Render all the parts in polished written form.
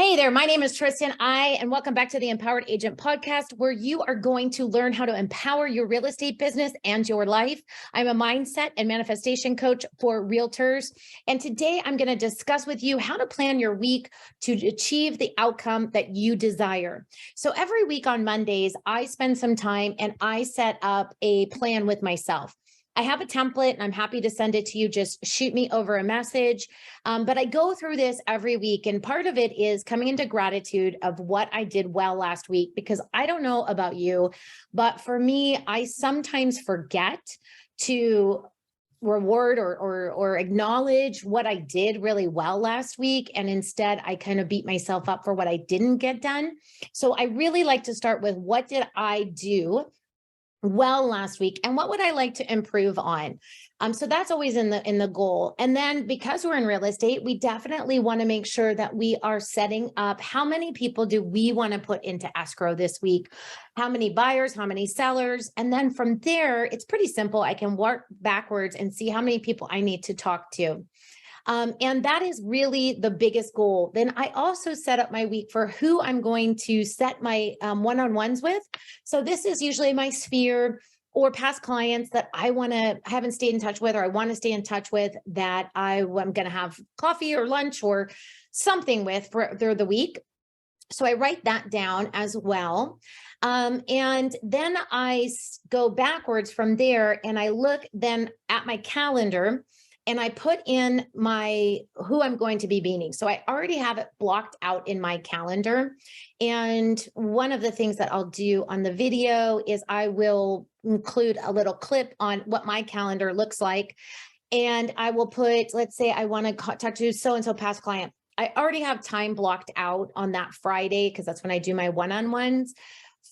Hey there, my name is Tristan. And welcome back to the Empowered Agent Podcast, where you are going to learn how to empower your real estate business and your life. I'm a mindset and manifestation coach for realtors. And today I'm going to discuss with you how to plan your week to achieve the outcome that you desire. So every week on Mondays, I spend some time and I set up a plan with myself. I have a template and I'm happy to send it to you. Just shoot me over a message. But I go through this every week. And part of it is coming into gratitude of what I did well last week, because I don't know about you, but for me, I sometimes forget to reward or acknowledge what I did really well last week. And instead, I kind of beat myself up for what I didn't get done. So I really like to start with, what did I do well last week and what would I like to improve on? So that's always in the goal. And then because we're in real estate, we definitely want to make sure that we are setting up how many people do we want to put into escrow this week, how many buyers, how many sellers. And then from there, it's pretty simple. I can work backwards and see how many people I need to talk to. And that is really the biggest goal. Then I also set up my week for who I'm going to set my one-on-ones with. So this is usually my sphere or past clients that I haven't stayed in touch with, or I want to stay in touch with, that I'm going to have coffee or lunch or something with for the week. So I write that down as well. And then I go backwards from there and I look then at my calendar and I put in who I'm going to be meeting. So I already have it blocked out in my calendar. And one of the things that I'll do on the video is I will include a little clip on what my calendar looks like. And I will put, let's say I want to talk to so-and-so past client. I already have time blocked out on that Friday because that's when I do my one-on-ones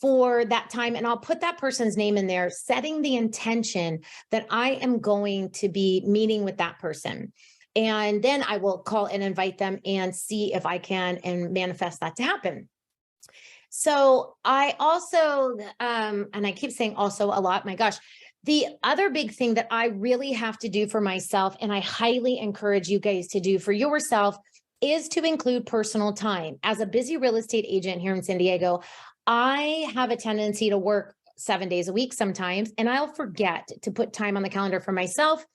for that time. And I'll put that person's name in there, setting the intention that I am going to be meeting with that person. And then I will call and invite them and see if I can and manifest that to happen. So I also, and I keep saying also a lot, my gosh, the other big thing that I really have to do for myself, and I highly encourage you guys to do for yourself, is to include personal time. As a busy real estate agent here in San Diego, I have a tendency to work 7 days a week sometimes, and I'll forget to put time on the calendar for myself,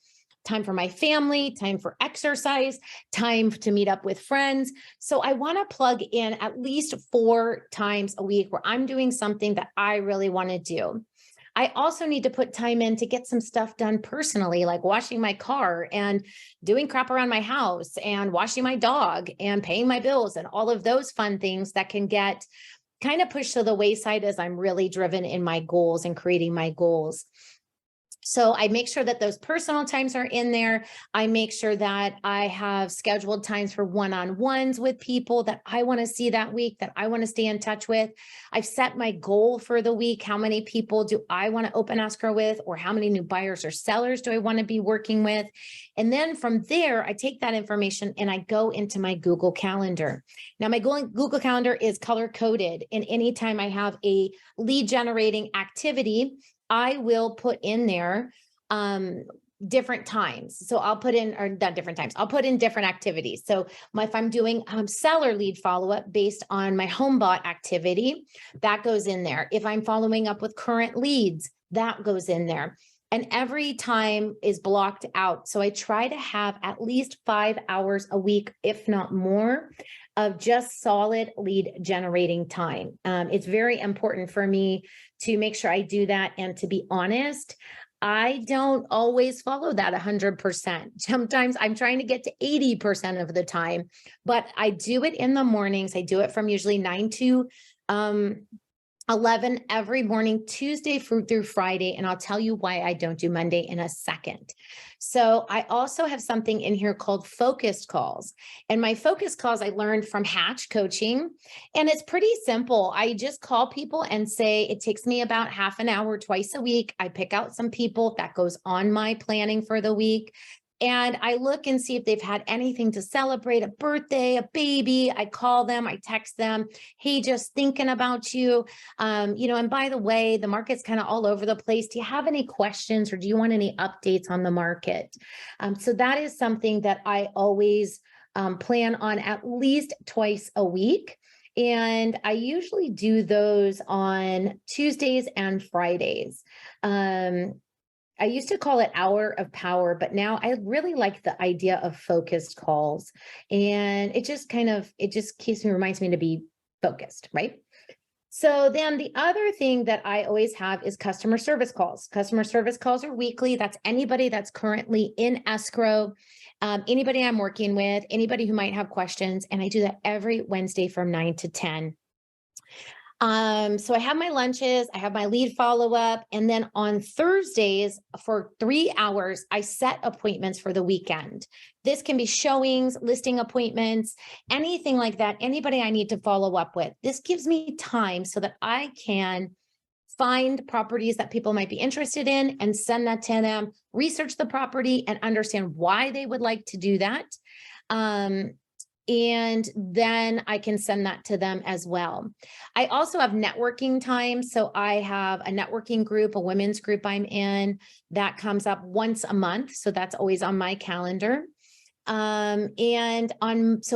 time for my family, time for exercise, time to meet up with friends. So I want to plug in at least 4 times a week where I'm doing something that I really want to do. I also need to put time in to get some stuff done personally, like washing my car and doing crap around my house and washing my dog and paying my bills and all of those fun things that can get kind of pushed to the wayside as I'm really driven in my goals and creating my goals. So I make sure that those personal times are in there. I make sure that I have scheduled times for one-on-ones with people that I want to see that week, that I want to stay in touch with. I've set my goal for the week. How many people do I want to open escrow with, or how many new buyers or sellers do I want to be working with? And then from there, I take that information and I go into my Google Calendar. Now, my Google Calendar is color coded, and anytime I have a lead generating activity, I will put in there different times. So I'll put in, or not different times, I'll put in different activities. So if I'm doing seller lead follow-up based on my home bought activity, that goes in there. If I'm following up with current leads, that goes in there. And every time is blocked out. So I try to have at least 5 hours a week, if not more, of just solid lead generating time. It's very important for me to make sure I do that. And to be honest, I don't always follow that 100%. Sometimes I'm trying to get to 80% of the time, but I do it in the mornings. I do it from usually 9 to 11 every morning, Tuesday through Friday. And I'll tell you why I don't do Monday in a second. So I also have something in here called focused calls. And my focused calls I learned from Hatch Coaching. And it's pretty simple. I just call people and say, it takes me about half an hour twice a week. I pick out some people that goes on my planning for the week. And I look and see if they've had anything to celebrate, a birthday, a baby. I call them, I text them, hey, just thinking about you. And by the way, the market's kind of all over the place. Do you have any questions, or do you want any updates on the market? So that is something that I always plan on at least twice a week. And I usually do those on Tuesdays and Fridays. I used to call it Hour of Power, but now I really like the idea of focused calls. And it just reminds me to be focused, right? So then the other thing that I always have is customer service calls. Customer service calls are weekly. That's anybody that's currently in escrow, anybody I'm working with, anybody who might have questions. And I do that every Wednesday from 9 to 10. So I have my lunches, I have my lead follow-up, and then on Thursdays for 3 hours, I set appointments for the weekend. This can be showings, listing appointments, anything like that, anybody I need to follow up with. This gives me time so that I can find properties that people might be interested in and send that to them, research the property and understand why they would like to do that. And then I can send that to them as well. I also have networking time. So I have a networking group, a women's group I'm in that comes up once a month. So that's always on my calendar. So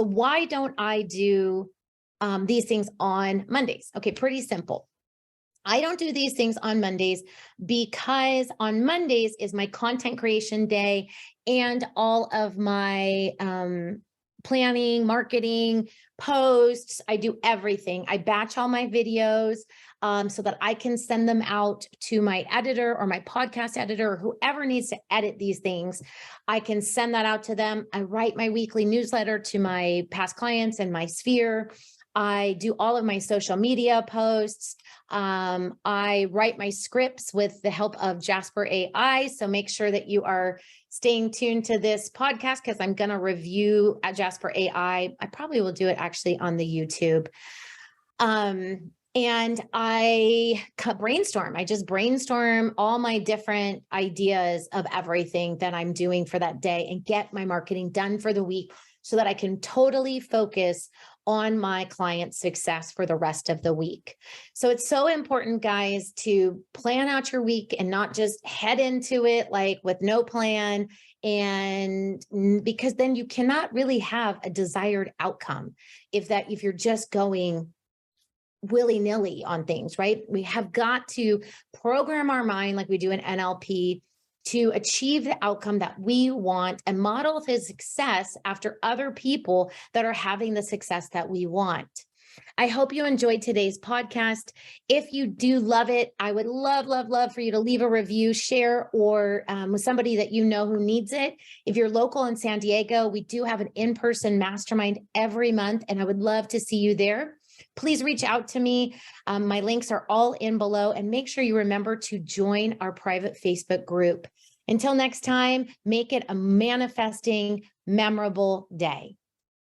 why don't I do these things on Mondays? Okay, pretty simple. I don't do these things on Mondays because on Mondays is my content creation day and all of my planning, marketing, posts. I do everything. I batch all my videos so that I can send them out to my editor or my podcast editor or whoever needs to edit these things. I can send that out to them. I write my weekly newsletter to my past clients and my sphere. I do all of my social media posts. I write my scripts with the help of Jasper AI. So make sure that you are staying tuned to this podcast because I'm going to review at Jasper AI. I probably will do it actually on the YouTube. And I brainstorm. I just brainstorm all my different ideas of everything that I'm doing for that day and get my marketing done for the week so that I can totally focus on my client's success for the rest of the week. So it's so important, guys, to plan out your week and not just head into it like with no plan. And because then you cannot really have a desired outcome if you're just going willy-nilly on things, right? We have got to program our mind like we do in NLP to achieve the outcome that we want and model the success after other people that are having the success that we want. I hope you enjoyed today's podcast. If you do love it, I would love for you to leave a review, share, or with somebody that you know who needs it. If you're local in San Diego, we do have an in-person mastermind every month, and I would love to see you there. Please reach out to me. My links are all in below, and make sure you remember to join our private Facebook group. Until next time, make it a manifesting, memorable day.